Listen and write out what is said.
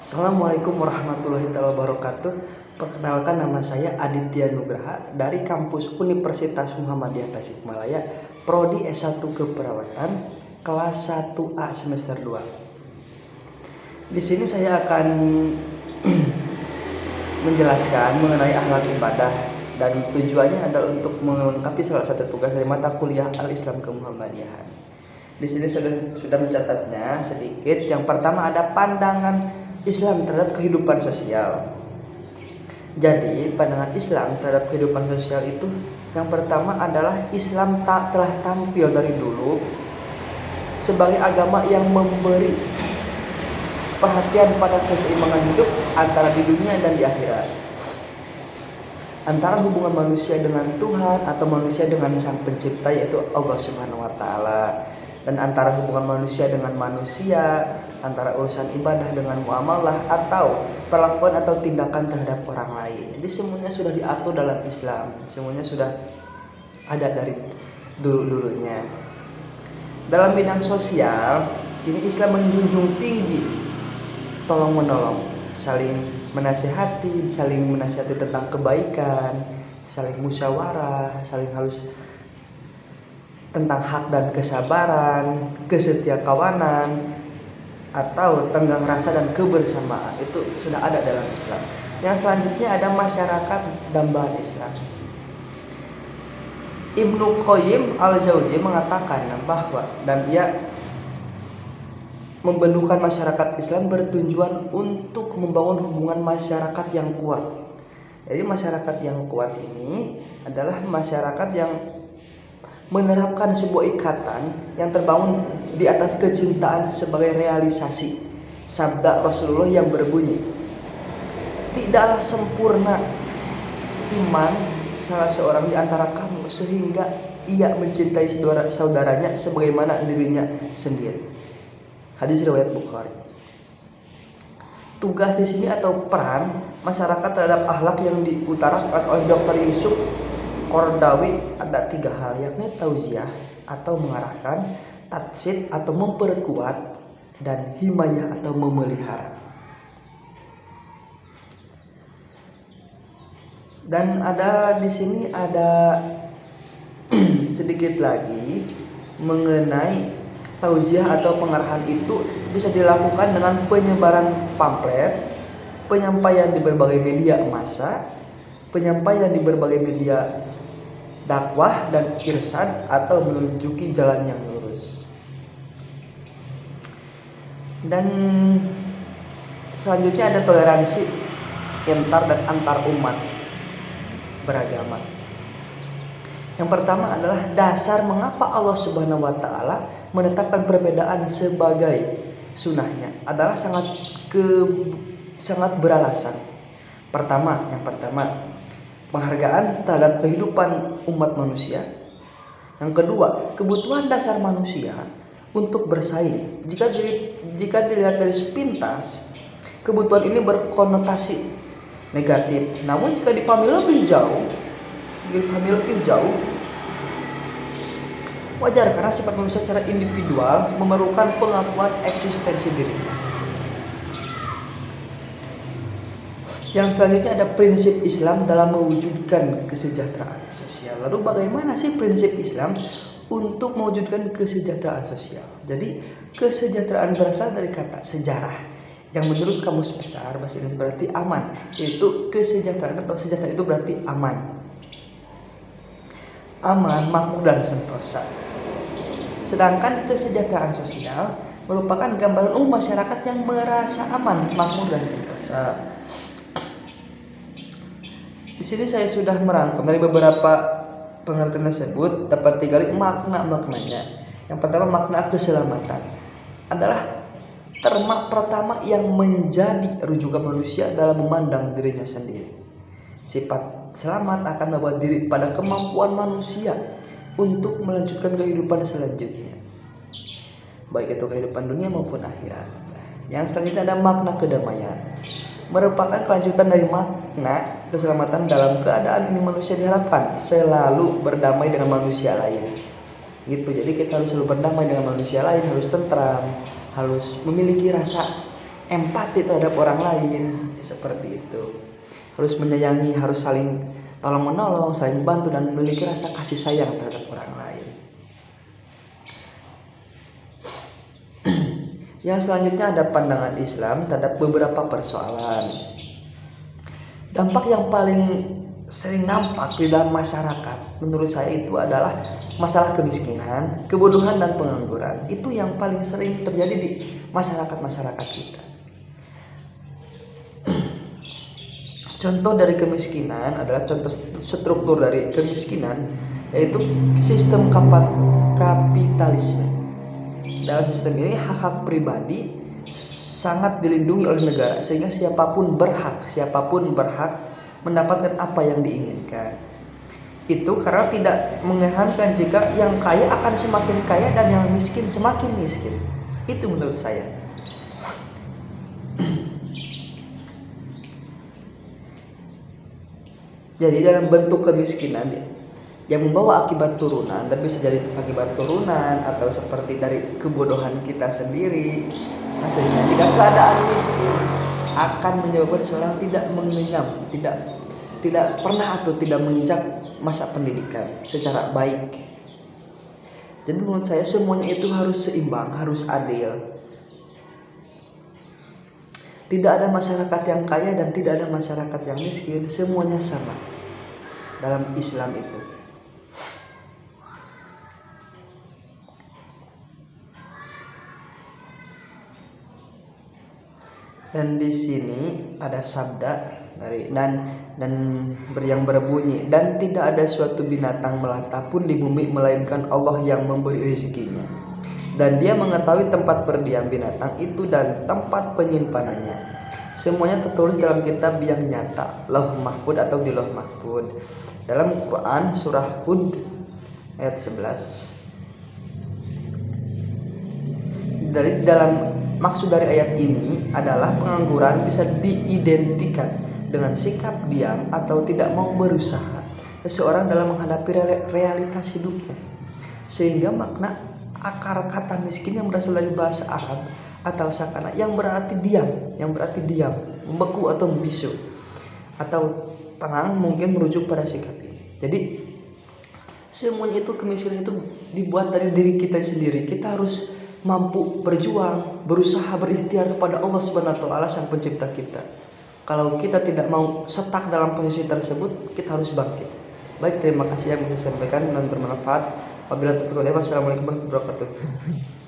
Assalamualaikum warahmatullahi wabarakatuh. Perkenalkan, nama saya Aditya Nugraha dari kampus Universitas Muhammadiyah Tasikmalaya, Prodi S1 Keperawatan, kelas 1A semester 2. Di sini saya akan menjelaskan mengenai akhlak ibadah, dan tujuannya adalah untuk melengkapi salah satu tugas dari mata kuliah Al-Islam Kemuhammadiyahan. Di sini sudah mencatatnya sedikit. Yang pertama ada pandangan Islam terhadap kehidupan sosial. Jadi pandangan Islam terhadap kehidupan sosial itu, yang pertama adalah Islam telah tampil dari dulu sebagai agama yang memberi perhatian pada keseimbangan hidup antara di dunia dan di akhirat, antara hubungan manusia dengan Tuhan atau manusia dengan Sang Pencipta, yaitu Allah Subhanahu wa taala, dan antara hubungan manusia dengan manusia, antara urusan ibadah dengan muamalah atau perlakuan atau tindakan terhadap orang lain. Jadi semuanya sudah diatur dalam Islam, semuanya sudah ada dari dulu-dulunya. Dalam bidang sosial, ini Islam menjunjung tinggi tolong menolong, saling menasihati tentang kebaikan, saling musyawarah, saling halus tentang hak dan kesabaran, kesetiakawanan, atau tenggang rasa dan kebersamaan. Itu sudah ada dalam Islam. Yang selanjutnya ada masyarakat dambaan Islam. Ibnu Qayyim al-Jauzi mengatakan bahwa, dan ia membentukkan masyarakat Islam bertujuan untuk membangun hubungan masyarakat yang kuat. Jadi masyarakat yang kuat ini adalah masyarakat yang menerapkan sebuah ikatan yang terbangun di atas kecintaan sebagai realisasi sabda Rasulullah yang berbunyi, tidaklah sempurna iman salah seorang di antara kamu sehingga ia mencintai saudaranya sebagaimana dirinya sendiri. Hadis riwayat Bukhari. Tugas di sini atau peran masyarakat terhadap akhlak yang diutarakan oleh Dr. Yusuf Qaradawi ada 3 hal, yakni tauziah atau mengarahkan, tatsid atau memperkuat, dan himayah atau memelihara. Dan ada di sini ada sedikit lagi mengenai tauziah atau pengarahan. Itu bisa dilakukan dengan penyebaran pamflet, penyampaian di berbagai media massa, penyampaian di berbagai media dakwah, dan irsyad atau menunjuki jalan yang lurus. Dan selanjutnya ada toleransi antar dan antar umat beragama. Yang pertama adalah dasar mengapa Allah Subhanahu wa taala menetapkan perbedaan sebagai sunnahnya adalah sangat beralasan. Yang pertama penghargaan terhadap kehidupan umat manusia. Yang kedua, kebutuhan dasar manusia untuk bersaing. Jika dilihat dari sepintas, kebutuhan ini berkonotasi negatif. Namun jika dipahami lebih jauh, wajar karena sifat manusia secara individual memerlukan pengakuan eksistensi dirinya. Yang selanjutnya ada prinsip Islam dalam mewujudkan kesejahteraan sosial. Lalu bagaimana sih prinsip Islam untuk mewujudkan kesejahteraan sosial? Jadi kesejahteraan berasal dari kata sejarah, yang menurut Kamus Besar Bahasa Indonesia berarti aman. Yaitu kesejahteraan atau sejahtera itu berarti aman, makmur, dan sentosa. Sedangkan kesejahteraan sosial merupakan gambaran umum masyarakat yang merasa aman, makmur, dan sentosa. Di sini saya sudah merangkum dari beberapa pengertian tersebut dapat digali maknanya. Yang pertama, makna keselamatan adalah terma pertama yang menjadi rujukan manusia dalam memandang dirinya sendiri. Sifat selamat akan membawa diri pada kemampuan manusia untuk melanjutkan kehidupan selanjutnya, baik itu kehidupan dunia maupun akhirat. Yang selanjutnya ada makna kedamaian, merupakan kelanjutan dari makna keselamatan. Dalam keadaan ini manusia diharapkan selalu berdamai dengan manusia lain. Gitu. Jadi kita harus selalu berdamai dengan manusia lain, harus tentram, harus memiliki rasa empati terhadap orang lain, seperti itu. Harus menyayangi, harus saling tolong menolong, saling bantu, dan memiliki rasa kasih sayang terhadap orang lain. Yang selanjutnya ada pandangan Islam terhadap beberapa persoalan. Dampak yang paling sering nampak di dalam masyarakat menurut saya itu adalah masalah kemiskinan, kebodohan, dan pengangguran. Itu yang paling sering terjadi di masyarakat kita. Contoh dari kemiskinan adalah contoh struktur dari kemiskinan, yaitu sistem kapitalisme. Dalam sistem ini hak-hak pribadi sangat dilindungi oleh negara, sehingga siapapun berhak mendapatkan apa yang diinginkan. Itu karena tidak mengherankan jika yang kaya akan semakin kaya dan yang miskin semakin miskin. Itu menurut saya. Jadi dalam bentuk kemiskinan yang membawa akibat turunan, dan bisa jadi akibat turunan atau seperti dari kebodohan kita sendiri, hasilnya tidak keadaan miskin akan menyebabkan seorang tidak mengenyam, tidak pernah atau tidak menginjak masa pendidikan secara baik. Jadi menurut saya semuanya itu harus seimbang, harus adil. Tidak ada masyarakat yang kaya dan tidak ada masyarakat yang miskin, semuanya sama dalam Islam itu. Dan di sini ada sabda dari dan yang berbunyi, dan tidak ada suatu binatang melata pun di bumi melainkan Allah yang memberi rezekinya, dan Dia mengetahui tempat berdiam binatang itu dan tempat penyimpanannya. Semuanya tertulis dalam kitab yang nyata, Lauh Mahfud atau di Lauh Mahfud. Dalam Quran surah Hud ayat 11. Maksud dari ayat ini adalah pengangguran bisa diidentikan dengan sikap diam atau tidak mau berusaha seseorang dalam menghadapi realitas hidupnya. Sehingga makna akar kata miskin yang berasal dari bahasa Arab atau sakana yang berarti diam, membeku atau membisu, atau tenang mungkin merujuk pada sikap ini. Jadi semuanya itu, kemiskinan itu dibuat dari diri kita sendiri. Kita harus mampu berjuang, berusaha, berikhtiar kepada Allah Subhanahu wa taala, Sang Pencipta kita. Kalau kita tidak mau stuck dalam posisi tersebut, kita harus bangkit. Baik, terima kasih yang bisa saya sampaikan dan bermanfaat. Wabillahi taufiq wal hidayah. Wassalamualaikum warahmatullahi wabarakatuh.